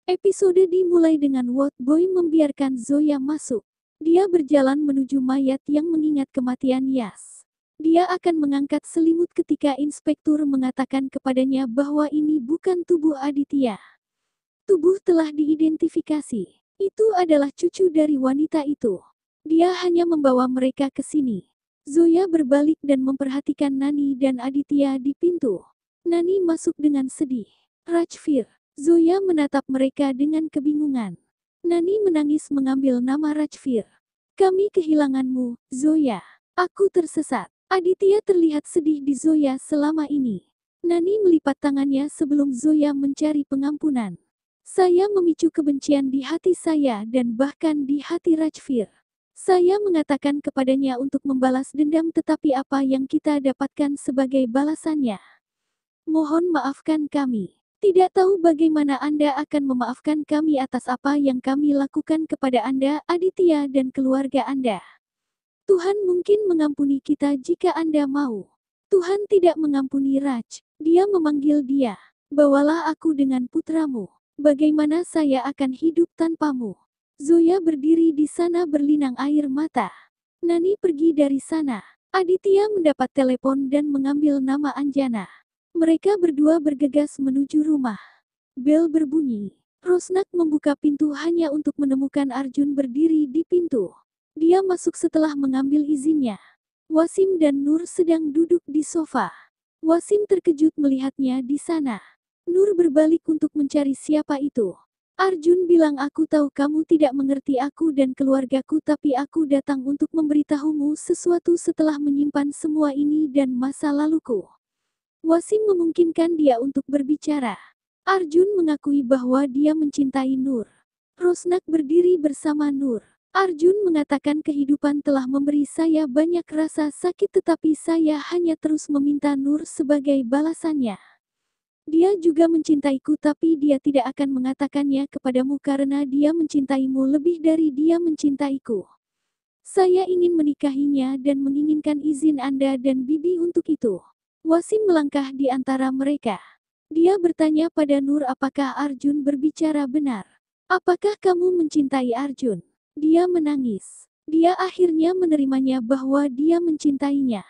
Episode dimulai dengan World Boy membiarkan Zoya masuk. Dia berjalan menuju mayat yang mengingat kematian Yas. Dia akan mengangkat selimut ketika inspektur mengatakan kepadanya bahwa ini bukan tubuh Aditya. Tubuh telah diidentifikasi. Itu adalah cucu dari wanita itu. Dia hanya membawa mereka ke sini. Zoya berbalik dan memperhatikan Nani dan Aditya di pintu. Nani masuk dengan sedih. Rajvir. Zoya menatap mereka dengan kebingungan. Nani menangis mengambil nama Rajvir. Kami kehilanganmu, Zoya. Aku tersesat. Aditya terlihat sedih di Zoya selama ini. Nani melipat tangannya sebelum Zoya mencari pengampunan. Saya memicu kebencian di hati saya dan bahkan di hati Rajvir. Saya mengatakan kepadanya untuk membalas dendam, tetapi apa yang kita dapatkan sebagai balasannya? Mohon maafkan kami. Tidak tahu bagaimana Anda akan memaafkan kami atas apa yang kami lakukan kepada Anda, Aditya dan keluarga Anda. Tuhan mungkin mengampuni kita jika Anda mau. Tuhan tidak mengampuni Raj. Dia memanggil dia. Bawalah aku dengan putramu. Bagaimana saya akan hidup tanpamu? Zoya berdiri di sana berlinang air mata. Nani pergi dari sana. Aditya mendapat telepon dan mengambil nama Anjana. Mereka berdua bergegas menuju rumah. Bel berbunyi. Rosnak membuka pintu hanya untuk menemukan Arjun berdiri di pintu. Dia masuk setelah mengambil izinnya. Wasim dan Nur sedang duduk di sofa. Wasim terkejut melihatnya di sana. Nur berbalik untuk mencari siapa itu. Arjun bilang, aku tahu kamu tidak mengerti aku dan keluargaku, tapi aku datang untuk memberitahumu sesuatu setelah menyimpan semua ini dan masa laluku. Wasim memungkinkan dia untuk berbicara. Arjun mengakui bahwa dia mencintai Nur. Rosnak berdiri bersama Nur. Arjun mengatakan kehidupan telah memberi saya banyak rasa sakit, tetapi saya hanya terus meminta Nur sebagai balasannya. Dia juga mencintaiku, tapi dia tidak akan mengatakannya kepadamu karena dia mencintaimu lebih dari dia mencintaiku. Saya ingin menikahinya dan menginginkan izin Anda dan Bibi untuk itu. Wasim melangkah di antara mereka. Dia bertanya pada Nur, apakah Arjun berbicara benar? Apakah kamu mencintai Arjun? Dia menangis. Dia akhirnya menerimanya bahwa dia mencintainya.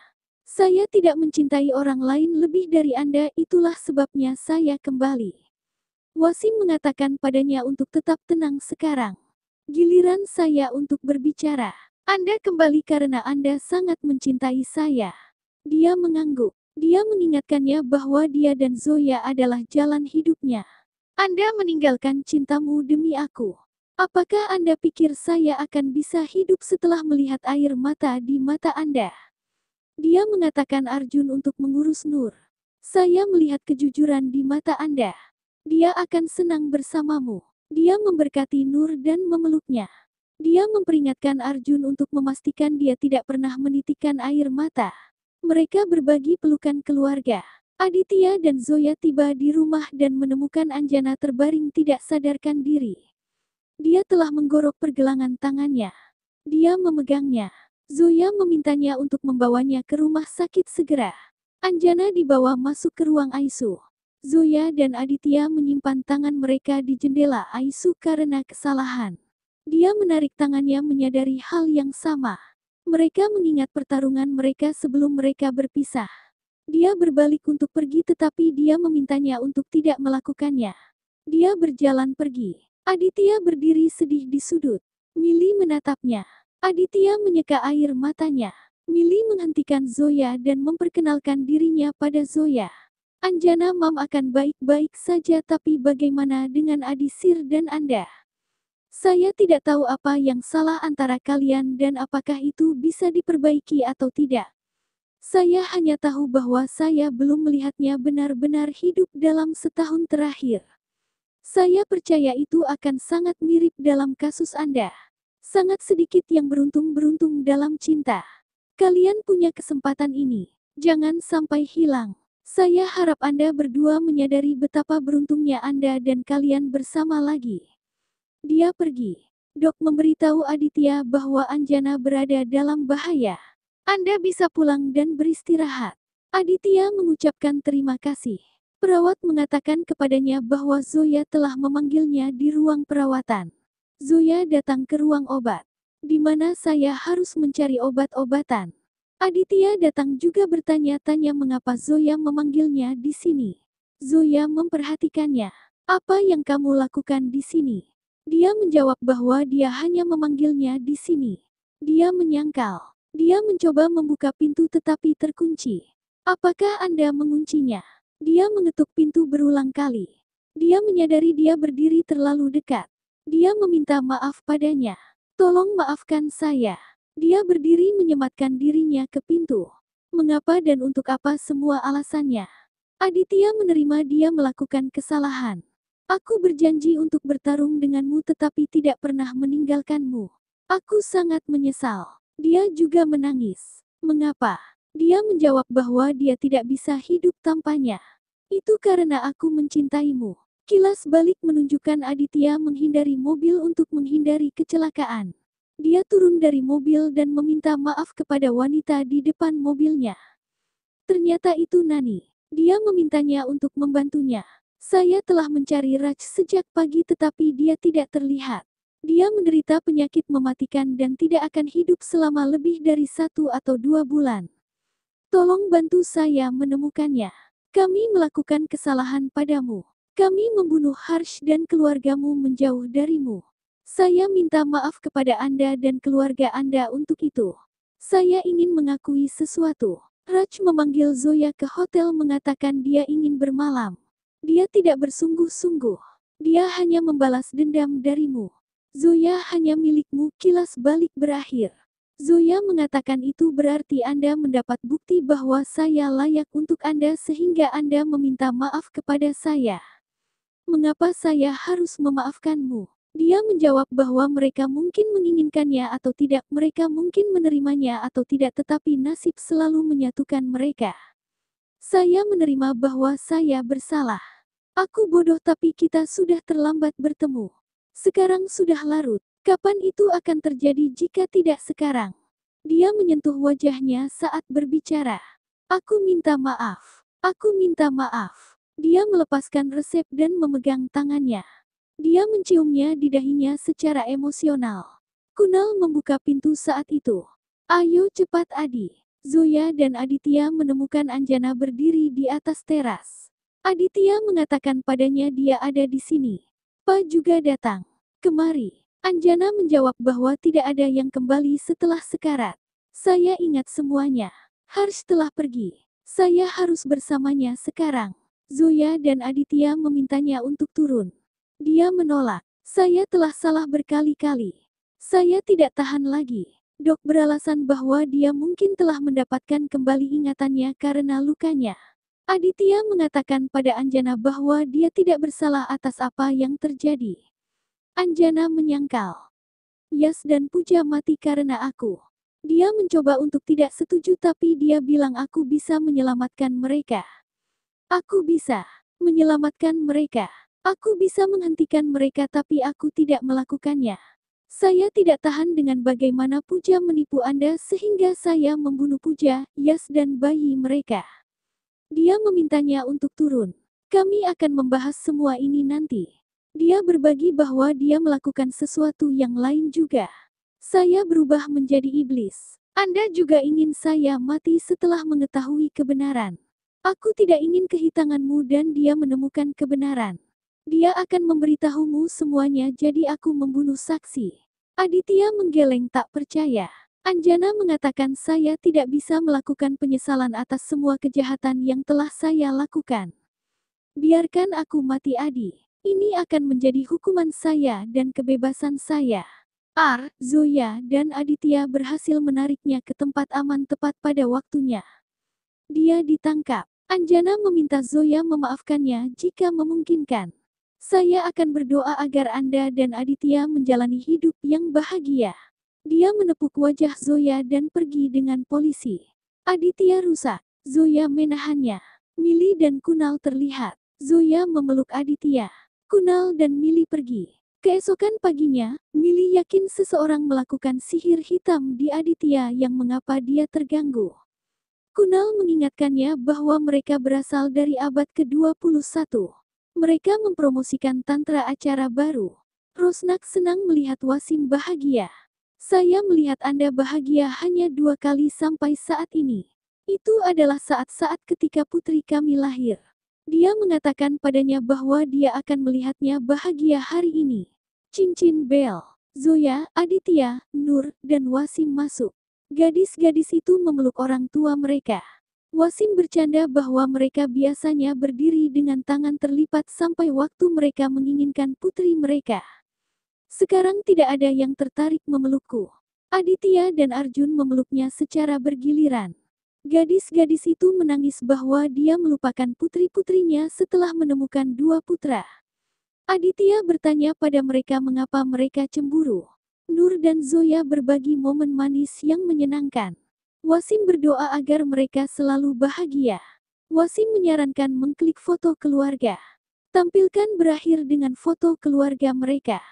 Saya tidak mencintai orang lain lebih dari Anda, itulah sebabnya saya kembali. Wasim mengatakan padanya untuk tetap tenang sekarang. Giliran saya untuk berbicara. Anda kembali karena Anda sangat mencintai saya. Dia mengangguk. Dia mengingatkannya bahwa dia dan Zoya adalah jalan hidupnya. Anda meninggalkan cintamu demi aku. Apakah Anda pikir saya akan bisa hidup setelah melihat air mata di mata Anda? Dia mengatakan Arjun untuk mengurus Nur. Saya melihat kejujuran di mata Anda. Dia akan senang bersamamu. Dia memberkati Nur dan memeluknya. Dia memperingatkan Arjun untuk memastikan dia tidak pernah menitikkan air mata. Mereka berbagi pelukan keluarga. Aditya dan Zoya tiba di rumah dan menemukan Anjana terbaring tidak sadarkan diri. Dia telah menggorok pergelangan tangannya. Dia memegangnya. Zoya memintanya untuk membawanya ke rumah sakit segera. Anjana dibawa masuk ke ruang ICU. Zoya dan Aditya menyimpan tangan mereka di jendela ICU karena kesalahan. Dia menarik tangannya menyadari hal yang sama. Mereka mengingat pertarungan mereka sebelum mereka berpisah. Dia berbalik untuk pergi, tetapi dia memintanya untuk tidak melakukannya. Dia berjalan pergi. Aditya berdiri sedih di sudut. Mili menatapnya. Aditya menyeka air matanya. Mili menghentikan Zoya dan memperkenalkan dirinya pada Zoya. Anjana, Mam akan baik-baik saja, tapi bagaimana dengan Adisir dan Anda? Saya tidak tahu apa yang salah antara kalian dan apakah itu bisa diperbaiki atau tidak. Saya hanya tahu bahwa saya belum melihatnya benar-benar hidup dalam setahun terakhir. Saya percaya itu akan sangat mirip dalam kasus Anda. Sangat sedikit yang beruntung dalam cinta. Kalian punya kesempatan ini. Jangan sampai hilang. Saya harap Anda berdua menyadari betapa beruntungnya Anda dan kalian bersama lagi. Dia pergi. Dok memberitahu Aditya bahwa Anjana berada dalam bahaya. Anda bisa pulang dan beristirahat. Aditya mengucapkan terima kasih. Perawat mengatakan kepadanya bahwa Zoya telah memanggilnya di ruang perawatan. Zoya datang ke ruang obat, di mana saya harus mencari obat-obatan. Aditya datang juga bertanya-tanya mengapa Zoya memanggilnya di sini. Zoya memperhatikannya. Apa yang kamu lakukan di sini? Dia menjawab bahwa dia hanya memanggilnya di sini. Dia menyangkal. Dia mencoba membuka pintu tetapi terkunci. Apakah Anda menguncinya? Dia mengetuk pintu berulang kali. Dia menyadari dia berdiri terlalu dekat. Dia meminta maaf padanya. Tolong maafkan saya. Dia berdiri menyematkan dirinya ke pintu. Mengapa dan untuk apa semua alasannya? Aditya menerima dia melakukan kesalahan. Aku berjanji untuk bertarung denganmu tetapi tidak pernah meninggalkanmu. Aku sangat menyesal. Dia juga menangis. Mengapa? Dia menjawab bahwa dia tidak bisa hidup tanpanya. Itu karena aku mencintaimu. Kilas balik menunjukkan Aditya menghindari mobil untuk menghindari kecelakaan. Dia turun dari mobil dan meminta maaf kepada wanita di depan mobilnya. Ternyata itu Nani. Dia memintanya untuk membantunya. Saya telah mencari Raj sejak pagi tetapi dia tidak terlihat. Dia menderita penyakit mematikan dan tidak akan hidup selama lebih dari 1 atau 2 bulan. Tolong bantu saya menemukannya. Kami melakukan kesalahan padamu. Kami membunuh Harsh dan keluargamu menjauh darimu. Saya minta maaf kepada Anda dan keluarga Anda untuk itu. Saya ingin mengakui sesuatu. Raj memanggil Zoya ke hotel mengatakan dia ingin bermalam. Dia tidak bersungguh-sungguh. Dia hanya membalas dendam darimu. Zoya hanya milikmu. Kilas balik berakhir. Zoya mengatakan itu berarti Anda mendapat bukti bahwa saya layak untuk Anda sehingga Anda meminta maaf kepada saya. Mengapa saya harus memaafkanmu? Dia menjawab bahwa mereka mungkin menginginkannya atau tidak, mereka mungkin menerimanya atau tidak, tetapi nasib selalu menyatukan mereka. Saya menerima bahwa saya bersalah. Aku bodoh tapi kita sudah terlambat bertemu. Sekarang sudah larut. Kapan itu akan terjadi jika tidak sekarang? Dia menyentuh wajahnya saat berbicara. Aku minta maaf. Aku minta maaf. Dia melepaskan resep dan memegang tangannya. Dia menciumnya di dahinya secara emosional. Kunal membuka pintu saat itu. Ayo cepat Adi. Zoya dan Aditya menemukan Anjana berdiri di atas teras. Aditya mengatakan padanya dia ada di sini. Pa juga datang. Kemari. Anjana menjawab bahwa tidak ada yang kembali setelah sekarat. Saya ingat semuanya. Harsh telah pergi. Saya harus bersamanya sekarang. Zoya dan Aditya memintanya untuk turun. Dia menolak. Saya telah salah berkali-kali. Saya tidak tahan lagi. Dok beralasan bahwa dia mungkin telah mendapatkan kembali ingatannya karena lukanya. Aditya mengatakan pada Anjana bahwa dia tidak bersalah atas apa yang terjadi. Anjana menyangkal. Yas dan Puja mati karena aku. Dia mencoba untuk tidak setuju tapi dia bilang aku bisa menyelamatkan mereka. Aku bisa menyelamatkan mereka. Aku bisa menghentikan mereka tapi aku tidak melakukannya. Saya tidak tahan dengan bagaimana Puja menipu Anda sehingga saya membunuh Puja, Yas dan bayi mereka. Dia memintanya untuk turun. Kami akan membahas semua ini nanti. Dia berbagi bahwa dia melakukan sesuatu yang lain juga. Saya berubah menjadi iblis. Anda juga ingin saya mati setelah mengetahui kebenaran. Aku tidak ingin kehitanganmu dan dia menemukan kebenaran. Dia akan memberitahumu semuanya jadi aku membunuh saksi. Aditya menggeleng tak percaya. Anjana mengatakan saya tidak bisa melakukan penyesalan atas semua kejahatan yang telah saya lakukan. Biarkan aku mati Adi. Ini akan menjadi hukuman saya dan kebebasan saya. Zoya dan Aditya berhasil menariknya ke tempat aman tepat pada waktunya. Dia ditangkap. Anjana meminta Zoya memaafkannya jika memungkinkan. Saya akan berdoa agar Anda dan Aditya menjalani hidup yang bahagia. Dia menepuk wajah Zoya dan pergi dengan polisi. Aditya rusak. Zoya menahannya. Mili dan Kunal terlihat. Zoya memeluk Aditya. Kunal dan Mili pergi. Keesokan paginya, Milly yakin seseorang melakukan sihir hitam di Aditya yang mengapa dia terganggu. Kunal mengingatkannya bahwa mereka berasal dari abad ke-21. Mereka mempromosikan tantra acara baru. Rosnak senang melihat Wasim bahagia. Saya melihat Anda bahagia hanya 2 kali sampai saat ini. Itu adalah saat-saat ketika putri kami lahir. Dia mengatakan padanya bahwa dia akan melihatnya bahagia hari ini. Cincin bel. Zoya, Aditya, Nur, dan Wasim masuk. Gadis-gadis itu memeluk orang tua mereka. Wasim bercanda bahwa mereka biasanya berdiri dengan tangan terlipat sampai waktu mereka menginginkan putri mereka. Sekarang tidak ada yang tertarik memelukku. Aditya dan Arjun memeluknya secara bergiliran. Gadis-gadis itu menangis bahwa dia melupakan putri-putrinya setelah menemukan 2 putra. Aditya bertanya pada mereka mengapa mereka cemburu. Nur dan Zoya berbagi momen manis yang menyenangkan. Wasim berdoa agar mereka selalu bahagia. Wasim menyarankan mengklik foto keluarga. Tampilkan berakhir dengan foto keluarga mereka.